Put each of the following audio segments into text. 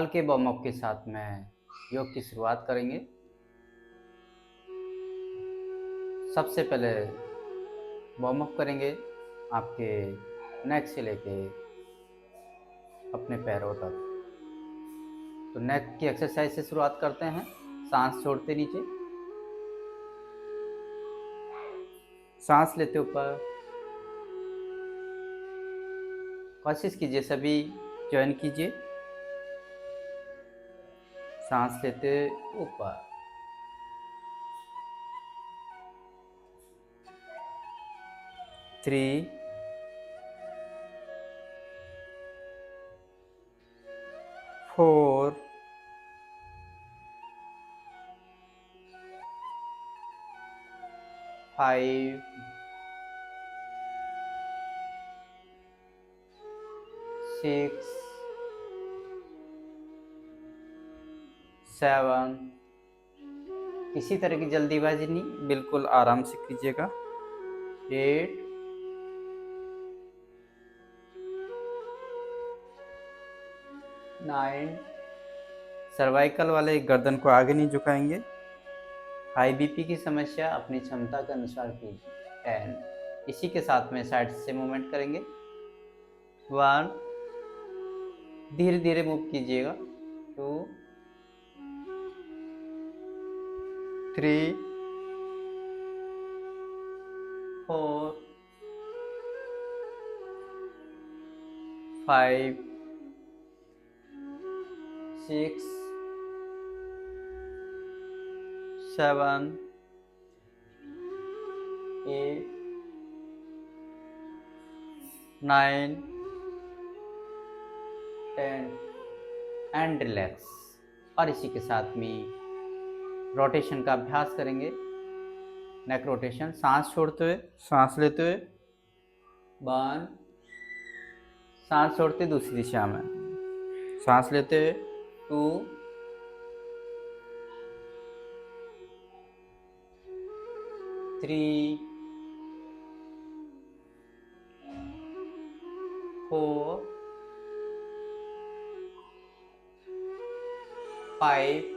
हल्के warm up के साथ में योग की शुरुआत करेंगे। सबसे पहले वार्म अप करेंगे आपके नेक से लेके अपने पैरों तक। तो नेक की एक्सरसाइज से शुरुआत करते हैं। सांस छोड़ते नीचे, सांस लेते ऊपर। कोशिश कीजिए सभी ज्वाइन कीजिए। सांस लेते ऊपर, 3, 4, 5, 6, 7। किसी तरह की जल्दीबाजी नहीं, बिल्कुल आराम से कीजिएगा। 8, 9। सर्वाइकल वाले गर्दन को आगे नहीं झुकाएंगे। हाई बीपी की समस्या अपनी क्षमता के अनुसार कीजिए। 10। इसी के साथ में साइड से मूवमेंट करेंगे। 1, धीरे धीरे मूव कीजिएगा। 2, 3, 4, 5, 6, 7, 8, 9, 10 एंड रिलैक्स। और इसी के साथ में रोटेशन का अभ्यास करेंगे। नेक रोटेशन, सांस छोड़ते हुए, सांस लेते हुए, 1, सांस छोड़ते दूसरी दिशा में, सांस लेते हुए, 2, 3, 4, 5।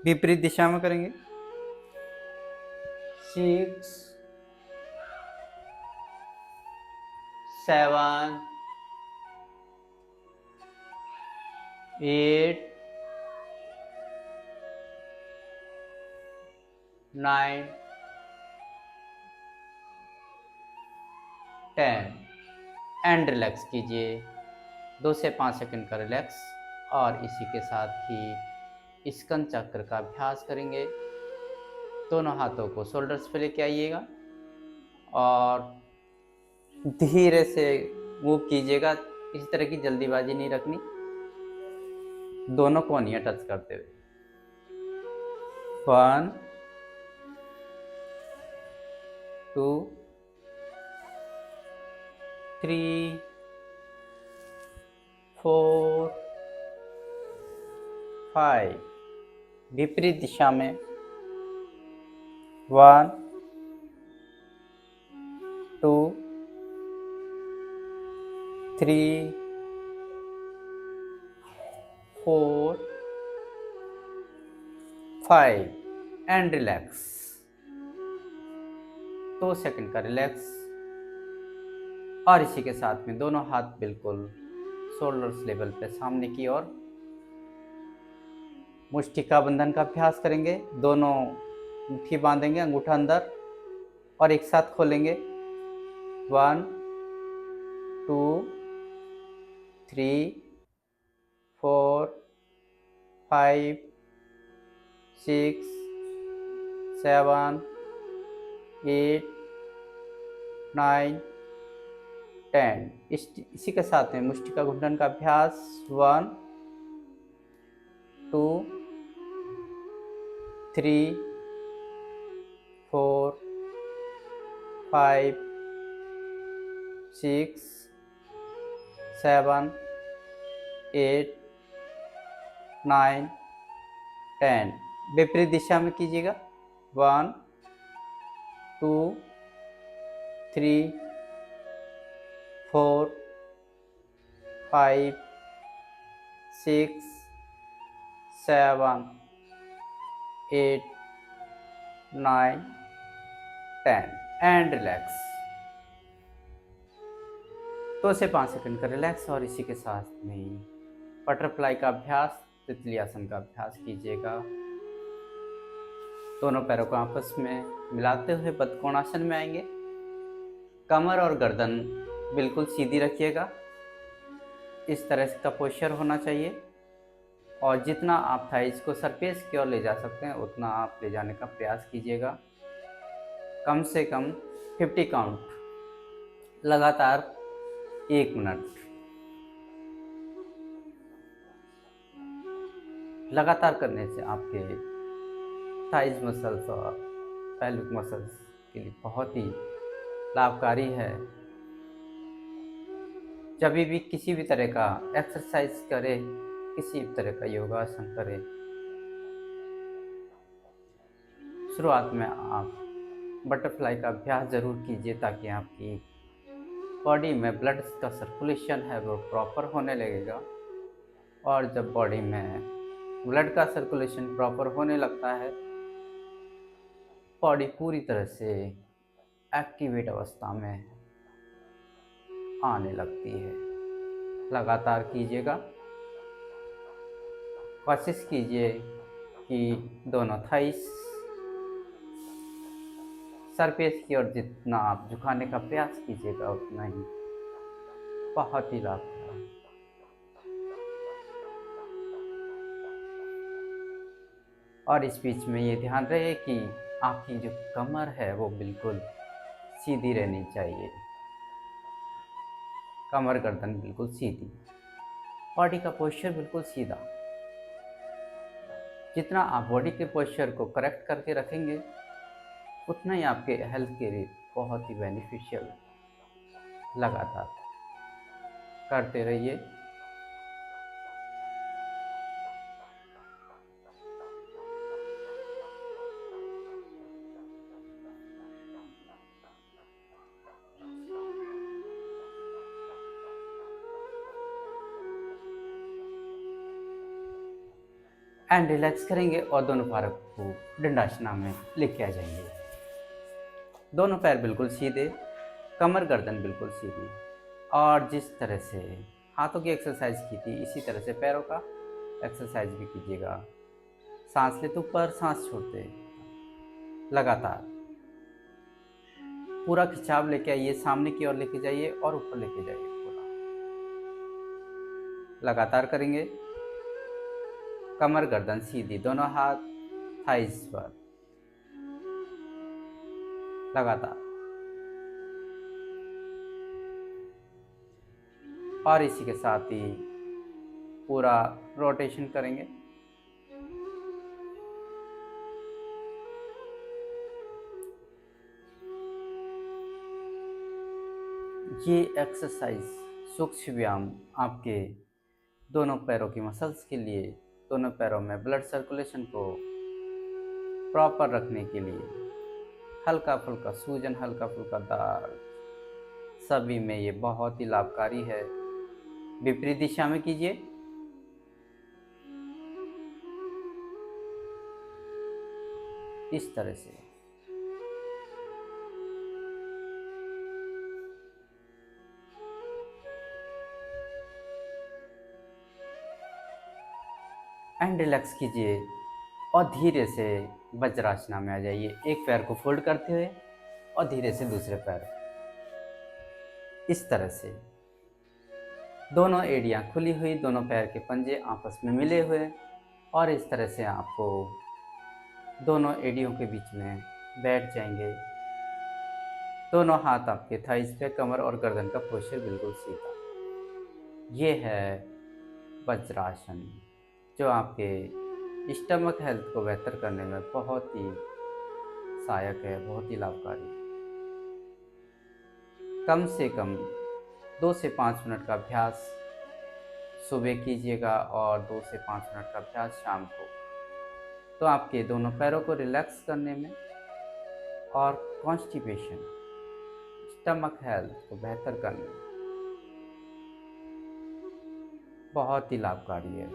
विपरीत दिशा में करेंगे। 6, 7, 8, 9, 10 एंड रिलैक्स कीजिए। 2 से 5 सेकंड का रिलैक्स। और इसी के साथ ही स्कंद चक्र का अभ्यास करेंगे। दोनों हाथों को शोल्डर्स पे लेके आइएगा और धीरे से मूव कीजिएगा। इस तरह की जल्दीबाजी नहीं रखनी, दोनों कोनियाँ टच करते हुए। 1, 2, 3, 4, 5। विपरीत दिशा में 1, 2, 3, 4, 5 एंड रिलैक्स। 2 सेकंड का रिलैक्स। और इसी के साथ में दोनों हाथ बिल्कुल शोल्डर्स लेवल पे सामने की ओर। मुष्टिका बंधन का अभ्यास करेंगे। दोनों मुट्ठी बांधेंगे, अंगूठा अंदर और एक साथ खोलेंगे। 1, 2, 3, 4, 5, 6, 7, 8, 9, 10। इसी के साथ में मुष्टिका घुटन का अभ्यास। 1, 2, 3, 4, 5, 6, 7, 8, 9, 10। विपरीत दिशा में कीजिएगा। 1, 2, 3, 4, 5, 6, 7, 8, 9, 10 एंड रिलैक्स। 2 से 5 सेकंड का रिलैक्स और इसी के साथ में बटरफ्लाई का अभ्यास, तितली आसन का अभ्यास कीजिएगा। दोनों पैरों को आपस में मिलाते हुए पद्मकोणासन में आएंगे। कमर और गर्दन बिल्कुल सीधी रखिएगा, इस तरह का पोस्चर होना चाहिए। और जितना आप थाइस को सरफेस की ओर ले जा सकते हैं उतना आप ले जाने का प्रयास कीजिएगा। कम से कम 50 काउंट लगातार 1 मिनट लगातार करने से आपके थाइस मसल्स और पेल्विक मसल्स के लिए बहुत ही लाभकारी है। जब भी किसी भी तरह का एक्सरसाइज करें, किसी भी तरह का योगासन करें, शुरुआत में आप बटरफ्लाई का अभ्यास ज़रूर कीजिए ताकि आपकी बॉडी में ब्लड का सर्कुलेशन है वो प्रॉपर होने लगेगा। और जब बॉडी में ब्लड का सर्कुलेशन प्रॉपर होने लगता है, बॉडी पूरी तरह से एक्टिवेट अवस्था में आने लगती है। लगातार कीजिएगा। कोशिश कीजिए कि दोनों थाइस सरफेस की ओर जितना आप झुकाने का प्रयास कीजिएगा उतना ही बहुत ही लाभकारी। और इस बीच में ये ध्यान रहे कि आपकी जो कमर है वो बिल्कुल सीधी रहनी चाहिए। कमर गर्दन बिल्कुल सीधी, बॉडी का पोस्चर बिल्कुल सीधा। जितना आप बॉडी के पोस्चर को करेक्ट करके रखेंगे उतना ही आपके हेल्थ के लिए बहुत ही बेनिफिशियल। लगातार करते रहिए। एंड रिलैक्स करेंगे और दोनों पैरों को दंडासना में लेके आ जाएंगे। दोनों पैर बिल्कुल सीधे, कमर गर्दन बिल्कुल सीधी। और जिस तरह से हाथों की एक्सरसाइज की थी इसी तरह से पैरों का एक्सरसाइज भी कीजिएगा। सांस लेते ऊपर, सांस छोड़ते लगातार। पूरा खिंचाव लेके आइए, सामने की ओर लेके जाइए और ऊपर लेके जाइए। पूरा लगातार करेंगे। कमर गर्दन सीधी, दोनों हाथ थाइस पर लगातार। और इसी के साथ ही पूरा रोटेशन करेंगे। ये एक्सरसाइज सूक्ष्म व्यायाम आपके दोनों पैरों की मसल्स के लिए, दोनों पैरों में ब्लड सर्कुलेशन को प्रॉपर रखने के लिए, हल्का फुल्का सूजन, हल्का फुल्का दर्द, सभी में ये बहुत ही लाभकारी है। विपरीत दिशा में कीजिए। इस तरह से एंड रिलैक्स कीजिए और धीरे से वज्रासना में आ जाइए। एक पैर को फोल्ड करते हुए और धीरे से दूसरे पैर, इस तरह से दोनों एड़ियाँ खुली हुई, दोनों पैर के पंजे आपस में मिले हुए। और इस तरह से आपको दोनों एड़ियों के बीच में बैठ जाएंगे। दोनों हाथ आपके थाइस पे, कमर और गर्दन का पोस्चर बिल्कुल सीधा। ये है वज्रासन जो आपके स्टमक हेल्थ को बेहतर करने में बहुत ही सहायक है, बहुत ही लाभकारी। कम से कम 2 से 5 मिनट का अभ्यास सुबह कीजिएगा और 2 से 5 मिनट का अभ्यास शाम को। तो आपके दोनों पैरों को रिलैक्स करने में और कॉन्स्टिपेशन, स्टमक हेल्थ को बेहतर करने में बहुत ही लाभकारी है।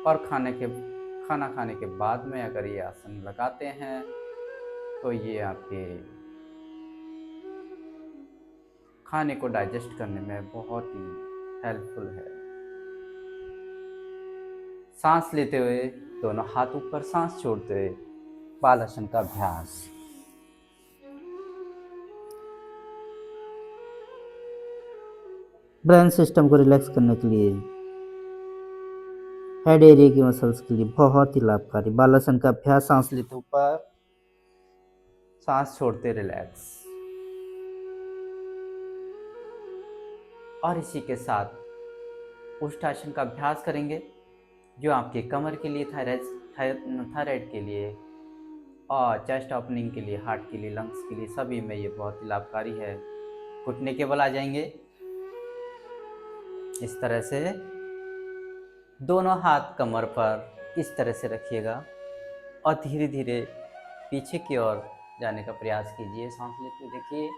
और खाना खाने के बाद में अगर ये आसन लगाते हैं तो ये आपके खाने को डाइजेस्ट करने में बहुत ही हेल्पफुल है। सांस लेते हुए दोनों हाथ ऊपर, सांस छोड़ते हुए बालासन का अभ्यास। ब्रेन सिस्टम को रिलैक्स करने के लिए, हेड एरिया की मसल्स के लिए बहुत ही लाभकारी। बालासन का अभ्यास, सांस लेते ऊपर, सांस छोड़ते रिलैक्स। और इसी के साथ उष्टासन का अभ्यास करेंगे जो आपके कमर के लिए, थायराइड के लिए और चेस्ट ओपनिंग के लिए, हार्ट के लिए, लंग्स के लिए, सभी में ये बहुत ही लाभकारी है। घुटने के बल आ जाएंगे, इस तरह से दोनों हाथ कमर पर इस तरह से रखिएगा और धीरे धीरे पीछे की ओर जाने का प्रयास कीजिए। सांस लेते देखिए,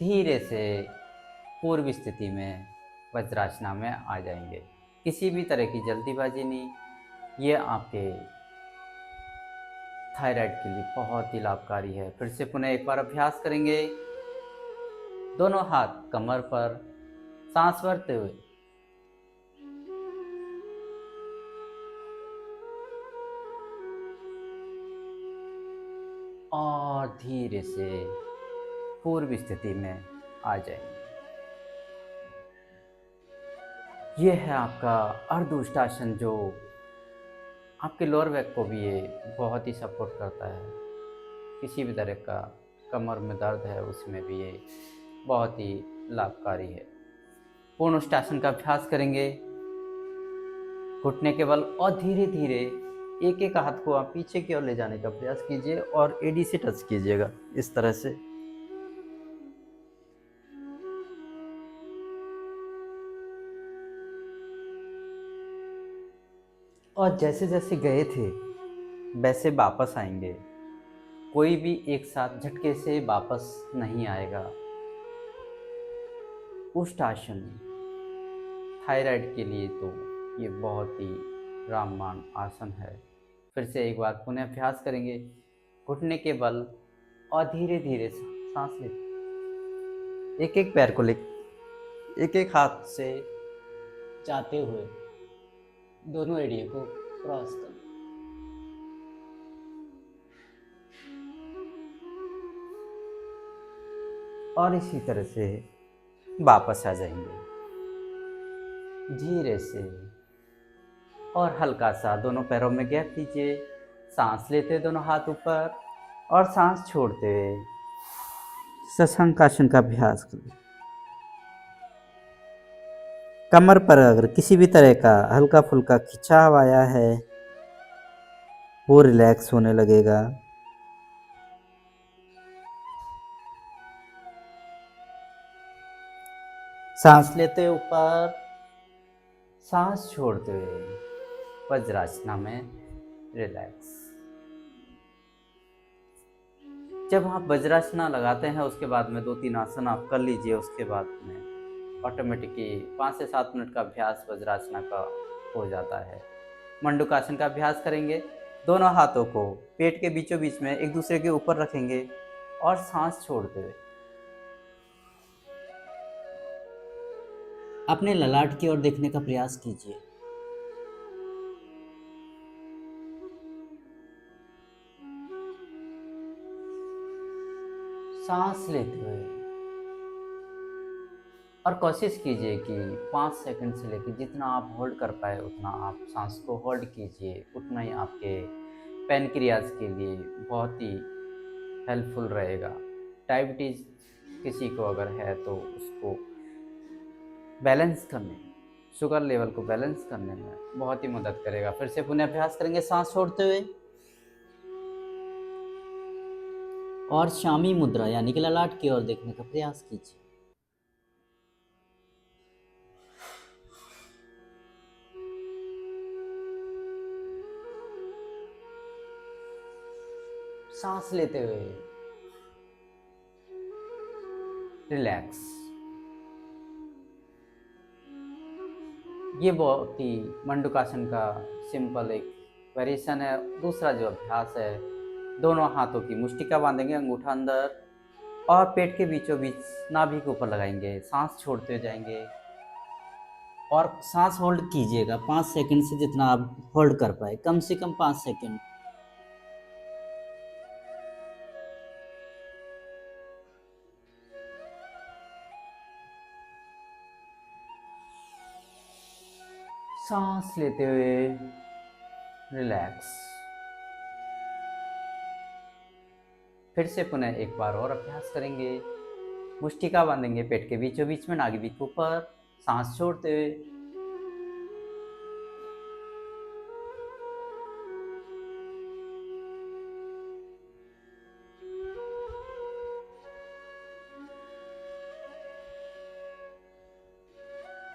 धीरे से पूर्व स्थिति में वज्रासना में आ जाएंगे। किसी भी तरह की जल्दीबाजी नहीं, ये आपके थायराइड के लिए बहुत ही लाभकारी है। फिर से पुनः एक बार अभ्यास करेंगे, दोनों हाथ कमर पर, सांस भरते हुए और धीरे से पूर्व स्थिति में आ जाएंगे। ये है आपका अर्धउष्टासन, जो आपके लोअर बैक को भी ये बहुत ही सपोर्ट करता है। किसी भी तरह का कमर में दर्द है उसमें भी ये बहुत ही लाभकारी है। पूर्ण उष्टासन का अभ्यास करेंगे घुटने के बल, और धीरे धीरे एक एक हाथ को आप पीछे की ओर ले जाने का प्रयास कीजिए और एडी से टच कीजिएगा, इस तरह से। और जैसे जैसे गए थे वैसे वापस आएंगे। कोई भी एक साथ झटके से वापस नहीं आएगा। उष्टासन थायराइड के लिए तो ये बहुत ही रामबाण आसन है। फिर से एक बार पुनः अभ्यास करेंगे घुटने के बल और धीरे धीरे सांस ले, एक एक पैर को ले, एक एक हाथ से जाते हुए दोनों एड़ियों को क्रॉस कर, और इसी तरह से वापस आ जाएंगे धीरे से। और हल्का सा दोनों पैरों में गैप दीजिए, सांस लेते दोनों हाथ ऊपर और सांस छोड़ते हुए शशांकासन का अभ्यास करें। कमर पर अगर किसी भी तरह का हल्का फुल्का खिंचाव आया है वो रिलैक्स होने लगेगा। सांस लेते ऊपर, सांस छोड़ते हुए वज्रासना में रिलैक्स। जब आप वज्रासना लगाते हैं उसके बाद में 2-3 आसन आप कर लीजिए, उसके बाद में ऑटोमेटिकली 5 से 7 मिनट का अभ्यास वज्रासना का हो जाता है। मंडूकासन का अभ्यास करेंगे, दोनों हाथों को पेट के बीचों बीच में एक दूसरे के ऊपर रखेंगे और सांस छोड़ते हुए अपने ललाट की ओर देखने का प्रयास कीजिए। सांस लेते हुए और कोशिश कीजिए कि 5 सेकंड से लेकर जितना आप होल्ड कर पाए उतना आप सांस को होल्ड कीजिए। उतना ही आपके पैनक्रियाज के लिए बहुत ही हेल्पफुल रहेगा। डायबिटीज़ किसी को अगर है तो उसको बैलेंस करने, शुगर लेवल को बैलेंस करने में बहुत ही मदद करेगा। फिर से पुनः अभ्यास करेंगे सांस छोड़ते हुए और शामी मुद्रा यानी कि ललाट की ओर देखने का प्रयास कीजिए। सांस लेते हुए रिलैक्स। ये बहुत ही मंडूकासन का सिंपल एक वेरिएशन है। दूसरा जो अभ्यास है, दोनों हाथों की मुष्टिका बांधेंगे, अंगूठा अंदर और पेट के बीचों बीच नाभि के ऊपर लगाएंगे, सांस छोड़ते हुए जाएंगे और सांस होल्ड कीजिएगा 5 सेकंड से जितना आप होल्ड कर पाए, कम से कम 5 सेकंड। सांस लेते हुए रिलैक्स। फिर से पुनः एक बार और अभ्यास करेंगे। मुष्टिका बांधेंगे पेट के बीचों बीच में, नाभि के ऊपर, सांस छोड़ते हुए।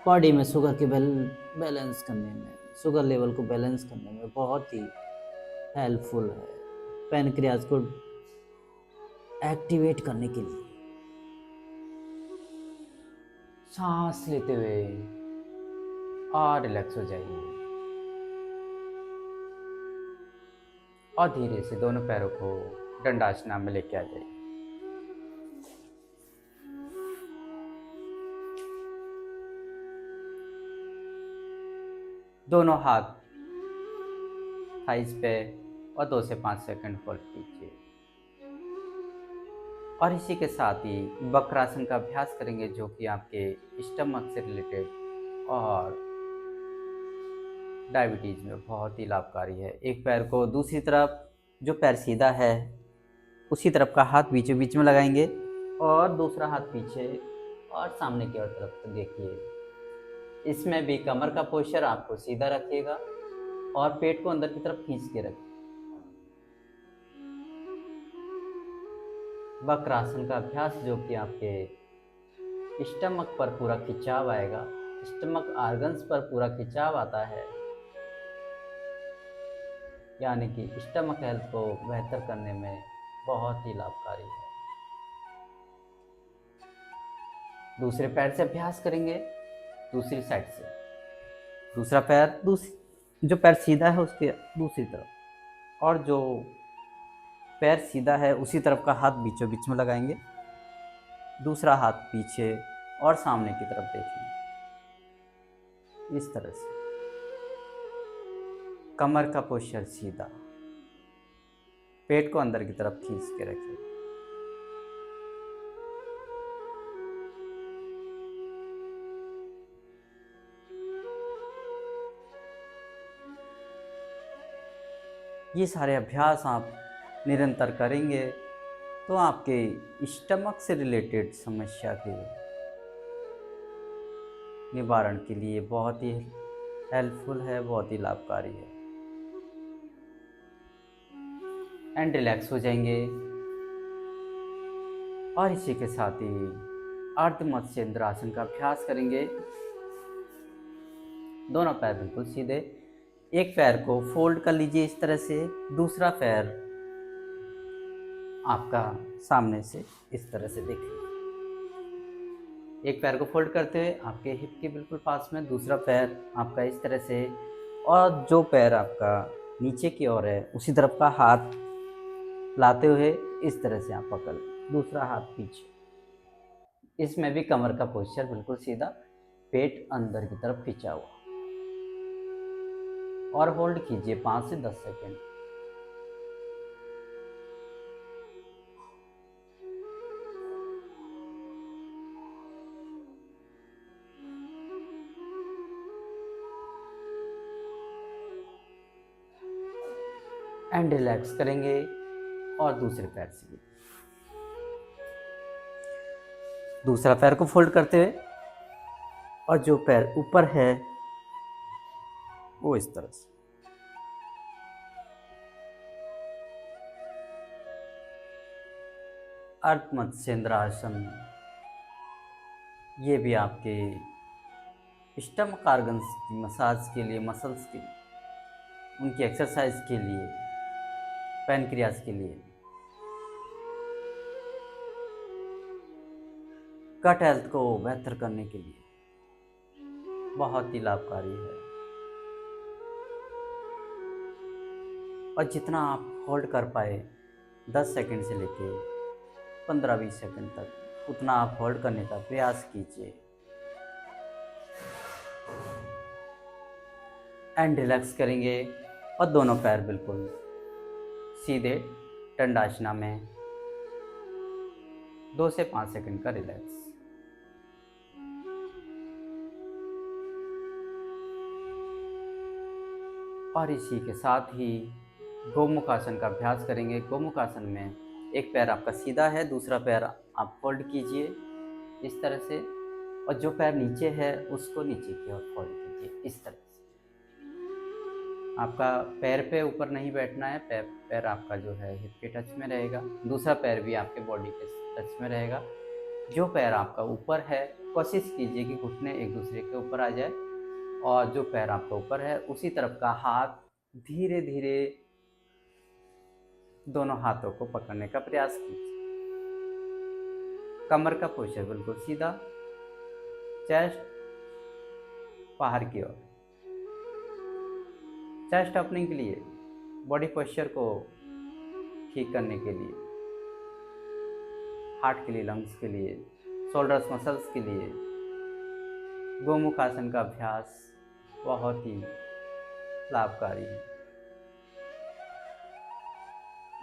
बॉडी में शुगर के बैलेंस करने में, शुगर लेवल को बैलेंस करने में बहुत ही हेल्पफुल है, पैनक्रियाज को एक्टिवेट करने के लिए। सांस लेते हुए और रिलैक्स हो जाइए और धीरे से दोनों पैरों को दंडासना में लेके आ जाइए। दोनों हाथ थाइस पे और 2 से 5 सेकंड होल्ड कीजिए और इसी के साथ ही वक्रासन का अभ्यास करेंगे, जो कि आपके स्टमक से रिलेटेड और डायबिटीज़ में बहुत ही लाभकारी है। एक पैर को दूसरी तरफ, जो पैर सीधा है उसी तरफ का हाथ बीचों बीच में लगाएंगे और दूसरा हाथ पीछे और सामने की ओर तरफ देखिए। इसमें भी कमर का पोस्चर आपको सीधा रखिएगा और पेट को अंदर की तरफ खींच के रखिए। वक्रासन का अभ्यास, जो कि आपके स्टमक पर पूरा खिंचाव आएगा, स्टमक आर्गन्स पर पूरा खिंचाव आता है, यानी कि स्टमक हेल्थ को बेहतर करने में बहुत ही लाभकारी है। दूसरे पैर से अभ्यास करेंगे, दूसरी साइड से। दूसरा पैर, जो पैर सीधा है उसके दूसरी तरफ, और जो पैर सीधा है उसी तरफ का हाथ बीचों बीच में लगाएंगे। दूसरा हाथ पीछे और सामने की तरफ देखेंगे, इस तरह से। कमर का पोस्चर सीधा, पेट को अंदर की तरफ खींच के रखिए। ये सारे अभ्यास आप निरंतर करेंगे तो आपके स्टमक से रिलेटेड समस्या के निवारण के लिए बहुत ही हेल्पफुल है, बहुत ही लाभकारी है। एंड रिलैक्स हो जाएंगे और इसी के साथ ही अर्ध मत्स्य आसन का अभ्यास करेंगे। दोनों पैर बिल्कुल सीधे, एक पैर को फोल्ड कर लीजिए इस तरह से, दूसरा पैर आपका सामने से इस तरह से देखिए। एक पैर को फोल्ड करते हुए आपके हिप के बिल्कुल पास में, दूसरा पैर आपका इस तरह से, और जो पैर आपका नीचे की ओर है उसी तरफ का हाथ लाते हुए इस तरह से आप पकड़, दूसरा हाथ पीछे। इसमें भी कमर का पोस्चर बिल्कुल सीधा, पेट अंदर की तरफ खींचा हुआ, और होल्ड कीजिए 5 से 10 सेकंड। एंड रिलैक्स करेंगे और दूसरे पैर से भी दूसरा पैर को फोल्ड करते हुए, और जो पैर ऊपर है वो इस तरह से। अर्ध मत्स्येंद्रासन, ये भी आपके स्टमक ऑर्गन्स की मसाज के लिए, मसल्स के लिए, उनकी एक्सरसाइज के लिए, पैनक्रियाज के लिए गट हेल्थ को बेहतर करने के लिए बहुत ही लाभकारी है। और जितना आप होल्ड कर पाए 10 सेकंड से लेके 15-20 सेकंड तक, उतना आप होल्ड करने का प्रयास कीजिए एंड रिलैक्स करेंगे। और दोनों पैर बिल्कुल सीधे दंडासना में 2 से 5 सेकंड का रिलैक्स। और इसी के साथ ही गोमुख आसन का अभ्यास करेंगे। गोमुख आसन में एक पैर आपका सीधा है, दूसरा पैर आप फोल्ड कीजिए इस तरह से, और जो पैर नीचे है उसको नीचे की ओर फोल्ड कीजिए इस तरह से। आपका पैर पे ऊपर नहीं बैठना है, पैर आपका जो है हिप के टच में रहेगा, दूसरा पैर भी आपके बॉडी के टच में रहेगा। जो पैर आपका ऊपर है कोशिश कीजिए कि घुटने एक दूसरे के ऊपर आ जाए, और जो पैर आपका ऊपर है उसी तरफ का हाथ धीरे धीरे दोनों हाथों को पकड़ने का प्रयास कीजिए। कमर का पोस्चर बिल्कुल सीधा, चेस्ट बाहर की ओर। चेस्ट ओपनिंग के लिए, बॉडी पोस्चर को ठीक करने के लिए, हार्ट के लिए, लंग्स के लिए, शोल्डर्स मसल्स के लिए गोमुख आसन का अभ्यास बहुत ही लाभकारी है।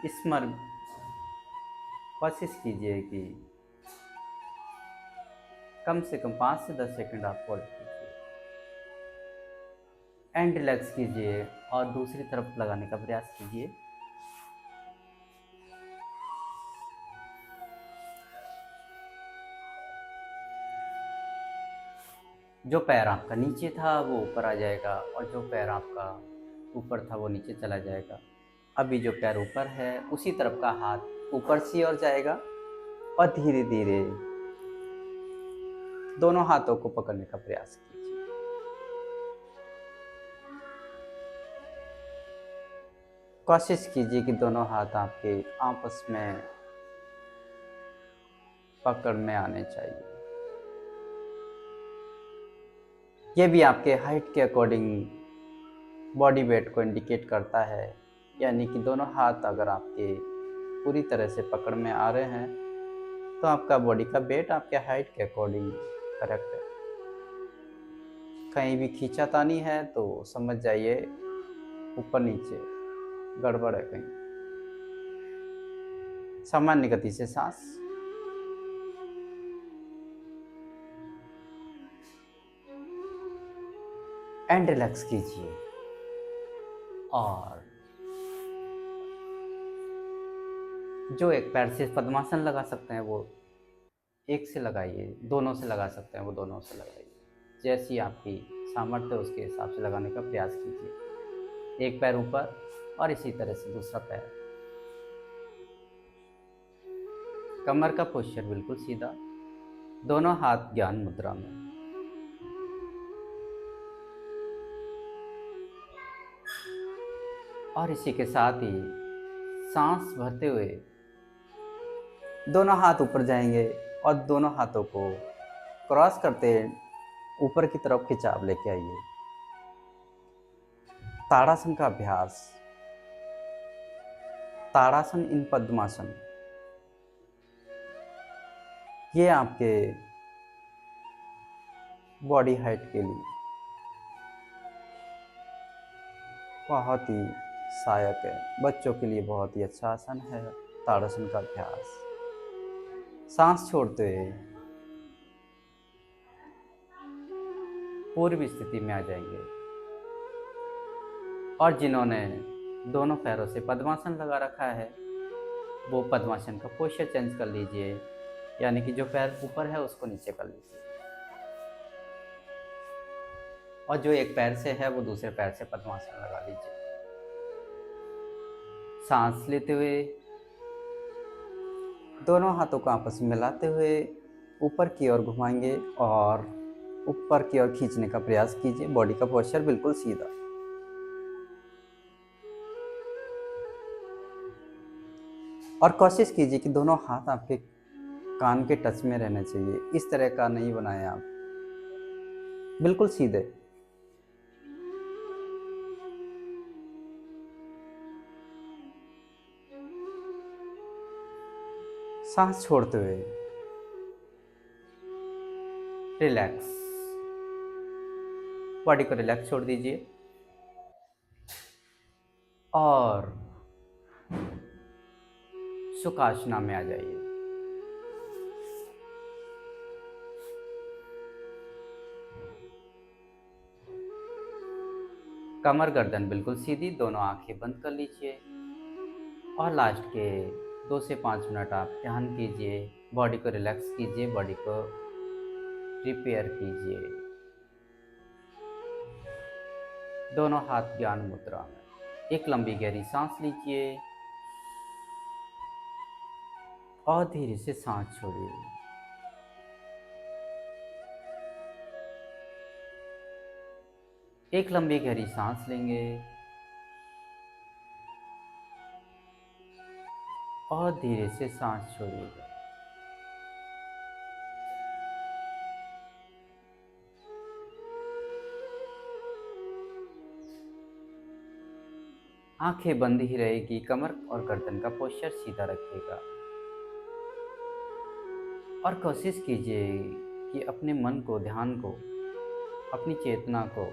इसमें कोशिश कीजिए कि कम से कम 5 से 10 सेकंड आप होल्ड कीजिए एंड रिलैक्स कीजिए, और दूसरी तरफ लगाने का प्रयास कीजिए। जो पैर आपका नीचे था वो ऊपर आ जाएगा, और जो पैर आपका ऊपर था वो नीचे चला जाएगा। अभी जो पैर ऊपर है उसी तरफ का हाथ ऊपर की ओर जाएगा, और धीरे धीरे दोनों हाथों को पकड़ने का प्रयास कीजिए। कोशिश कीजिए कि दोनों हाथ आपके आपस में पकड़ में आने चाहिए। ये भी आपके हाइट के अकॉर्डिंग बॉडी वेट को इंडिकेट करता है, यानी कि दोनों हाथ अगर आपके पूरी तरह से पकड़ में आ रहे हैं तो आपका बॉडी का वेट आपके हाइट के अकॉर्डिंग करेक्ट है। कहीं भी खींचातानी है तो समझ जाइए ऊपर नीचे गड़बड़ है कहीं। सामान्य गति से सांस, एंड रिलैक्स कीजिए। और जो एक पैर से पद्मासन लगा सकते हैं वो एक से लगाइए, दोनों से लगा सकते हैं वो दोनों से लगाइए। जैसी आपकी सामर्थ्य है उसके हिसाब से लगाने का प्रयास कीजिए। एक पैर ऊपर और इसी तरह से दूसरा पैर। कमर का पोस्चर बिल्कुल सीधा, दोनों हाथ ज्ञान मुद्रा में। और इसी के साथ ही सांस भरते हुए दोनों हाथ ऊपर जाएंगे और दोनों हाथों को क्रॉस करते ऊपर की तरफ खिंचाव लेके आइए। ताड़ासन का अभ्यास, ताड़ासन इन पद्मासन, ये आपके बॉडी हाइट के लिए बहुत ही सहायक है। बच्चों के लिए बहुत ही अच्छा आसन है ताड़ासन का अभ्यास। सांस छोड़ते हुए पूर्व स्थिति में आ जाएंगे। और जिन्होंने दोनों पैरों से पद्मासन लगा रखा है वो पद्मासन का पोस्चर चेंज कर लीजिए, यानी कि जो पैर ऊपर है उसको नीचे कर लीजिए, और जो एक पैर से है वो दूसरे पैर से पद्मासन लगा लीजिए। सांस लेते हुए दोनों हाथों को आपस में मिलाते हुए ऊपर की ओर घुमाएंगे और ऊपर की ओर खींचने का प्रयास कीजिए। बॉडी का पोस्चर बिल्कुल सीधा। और कोशिश कीजिए कि दोनों हाथ आपके कान के टच में रहना चाहिए, इस तरह का नहीं बनाया आप, बिल्कुल सीधे। सांस छोड़ते हुए रिलैक्स, बॉडी को रिलैक्स छोड़ दीजिए और सुखासना में आ जाइए। कमर गर्दन बिल्कुल सीधी, दोनों आंखें बंद कर लीजिए और लास्ट के 2 से 5 मिनट आप ध्यान कीजिए, बॉडी को रिलैक्स कीजिए, बॉडी को प्रिपेयर कीजिए। दोनों हाथ ज्ञान मुद्रा में। एक लंबी गहरी सांस लीजिए और धीरे से सांस छोड़िए। एक लंबी गहरी सांस लेंगे और धीरे से सांस छोड़िएगा। आंखें बंद ही रहेगी, कमर और गर्दन का पोस्चर सीधा रखिएगा और कोशिश कीजिए कि अपने मन को, ध्यान को, अपनी चेतना को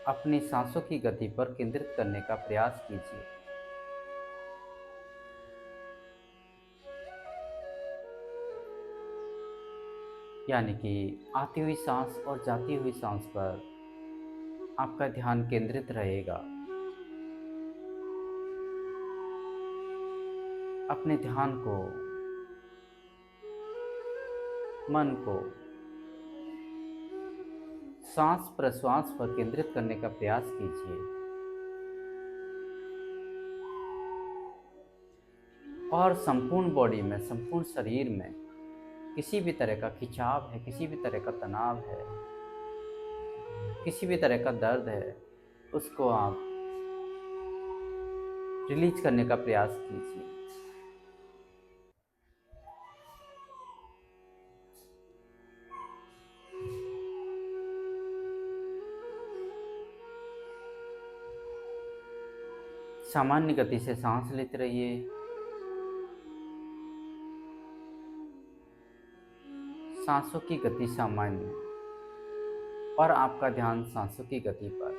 अपनी सांसों की गति पर केंद्रित करने का प्रयास कीजिए। यानी कि आती हुई सांस और जाती हुई सांस पर आपका ध्यान केंद्रित रहेगा। अपने ध्यान को, मन को सांस प्रश्वास पर केंद्रित करने का प्रयास कीजिए और संपूर्ण बॉडी में, संपूर्ण शरीर में किसी भी तरह का खिंचाव है, किसी भी तरह का तनाव है, किसी भी तरह का दर्द है, उसको आप रिलीज करने का प्रयास कीजिए। सामान्य गति से सांस लेते रहिए, सांसों की गति सामान्य और आपका ध्यान सांसों की गति पर।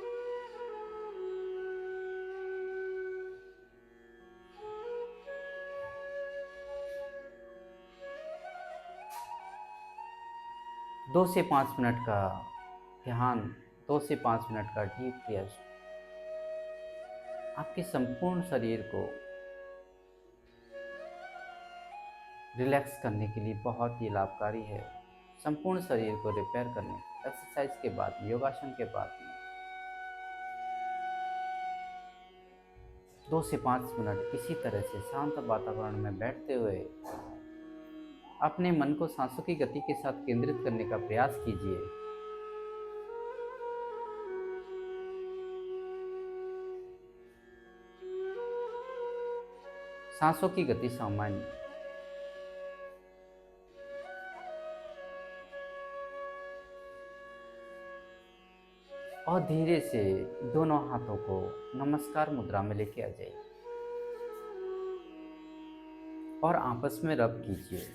दो से 5 मिनट का ध्यान, 2 से 5 मिनट का डीप रेस्ट आपके संपूर्ण शरीर को रिलैक्स करने के लिए बहुत ही लाभकारी है। संपूर्ण शरीर को रिपेयर करने, एक्सरसाइज के बाद, योगासन के बाद में 2 से 5 मिनट इसी तरह से शांत वातावरण में बैठते हुए अपने मन को सांसों की गति के साथ केंद्रित करने का प्रयास कीजिए। सांसों की गति सामान्य और धीरे से दोनों हाथों को नमस्कार मुद्रा में लेके आ जाइए और आपस में रब कीजिए।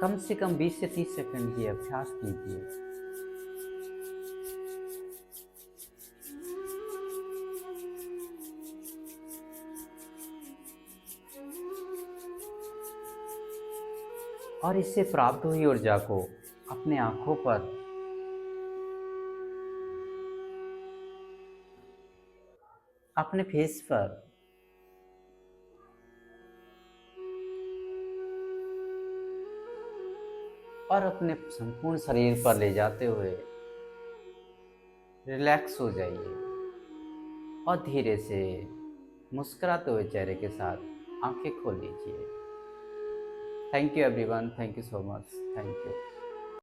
कम से कम 20 से 30 सेकंड ये अभ्यास कीजिए। और इससे प्राप्त हुई ऊर्जा को अपने आंखों पर, अपने फेस पर और अपने संपूर्ण शरीर पर ले जाते हुए रिलैक्स हो जाइए और धीरे से मुस्कुराते हुए चेहरे के साथ आंखें खोल लीजिए। Thank you everyone, thank you so much, thank you.